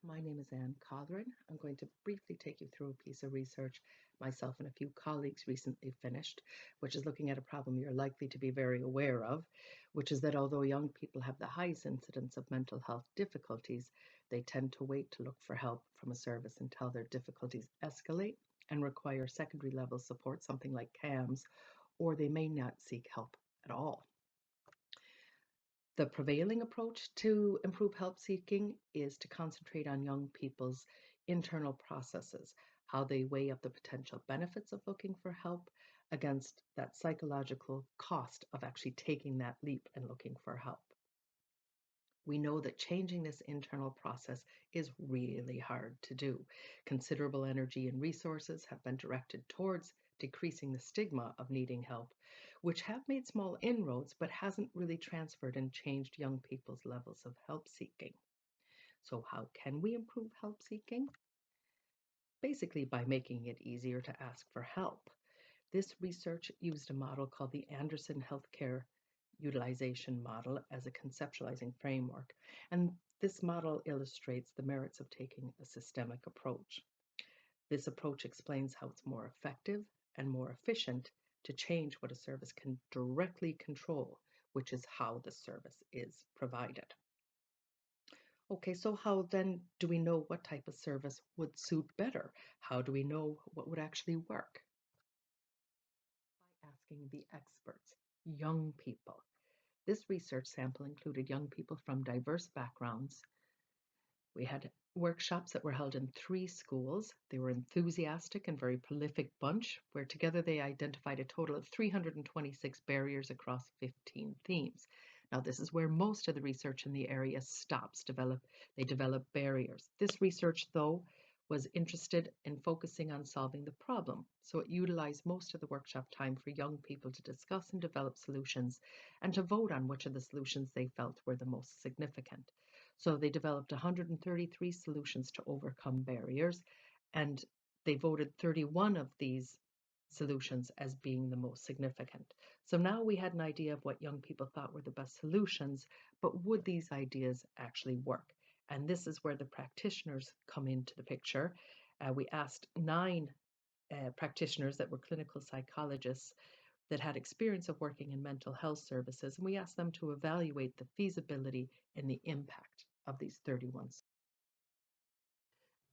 My name is Anne Colleran. I'm going to briefly take you through a piece of research myself and a few colleagues recently finished, which is looking at a problem you're likely to be very aware of, which is that although young people have the highest incidence of mental health difficulties, they tend to wait to look for help from a service until their difficulties escalate and require secondary level support, something like CAMS, or they may not seek help at all. The prevailing approach to improve help seeking is to concentrate on young people's internal processes, how they weigh up the potential benefits of looking for help against that psychological cost of actually taking that leap and looking for help. We know that changing this internal process is really hard to do. Considerable energy and resources have been directed towards decreasing the stigma of needing help, which have made small inroads but hasn't really transferred and changed young people's levels of help seeking. So how can we improve help seeking? Basically by making it easier to ask for help. This research used a model called the Anderson Healthcare Utilization Model as a conceptualizing framework, and this model illustrates the merits of taking a systemic approach. This approach explains how it's more effective and more efficient to change what a service can directly control, which is how the service is provided. Okay, so how then do we know what type of service would suit better? How do we know what would actually work? By asking the experts, young people. This research sample included young people from diverse backgrounds. We had workshops that were held in 3 schools. They were enthusiastic and very prolific bunch, where together they identified a total of 326 barriers across 15 themes. Now, this is where most of the research in the area stops. They develop barriers. This research, though, was interested in focusing on solving the problem. So it utilized most of the workshop time for young people to discuss and develop solutions and to vote on which of the solutions they felt were the most significant. So they developed 133 solutions to overcome barriers, and they voted 31 of these solutions as being the most significant. So now we had an idea of what young people thought were the best solutions, but would these ideas actually work? And this is where the practitioners come into the picture. We asked 9 practitioners that were clinical psychologists that had experience of working in mental health services, and we asked them to evaluate the feasibility and the impact of these 31.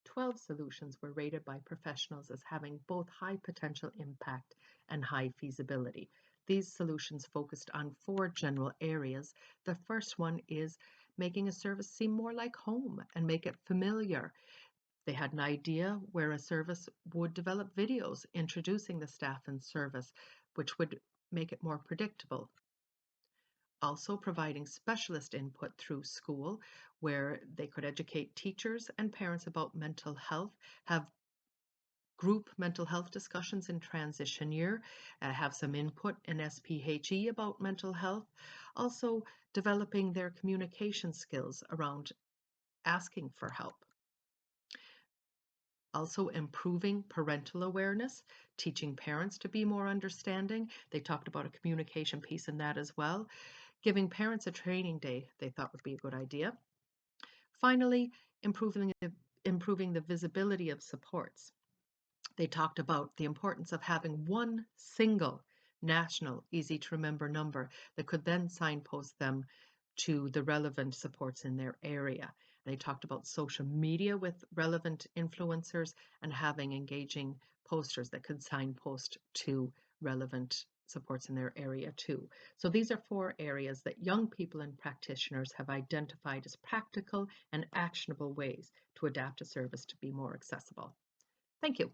12 solutions were rated by professionals as having both high potential impact and high feasibility. These solutions focused on 4 general areas. The first one is making a service seem more like home and make it familiar. They had an idea where a service would develop videos introducing the staff and service, which would make it more predictable. Also providing specialist input through school, where they could educate teachers and parents about mental health, have group mental health discussions in transition year, have some input in SPHE about mental health, also developing their communication skills around asking for help. Also improving parental awareness, teaching parents to be more understanding. They talked about a communication piece in that as well. Giving parents a training day they thought would be a good idea. Finally, improving the visibility of supports. They talked about the importance of having one single national, easy to remember number that could then signpost them to the relevant supports in their area. They talked about social media with relevant influencers and having engaging posters that could signpost to relevant supports in their area too. So these are 4 areas that young people and practitioners have identified as practical and actionable ways to adapt a service to be more accessible. Thank you.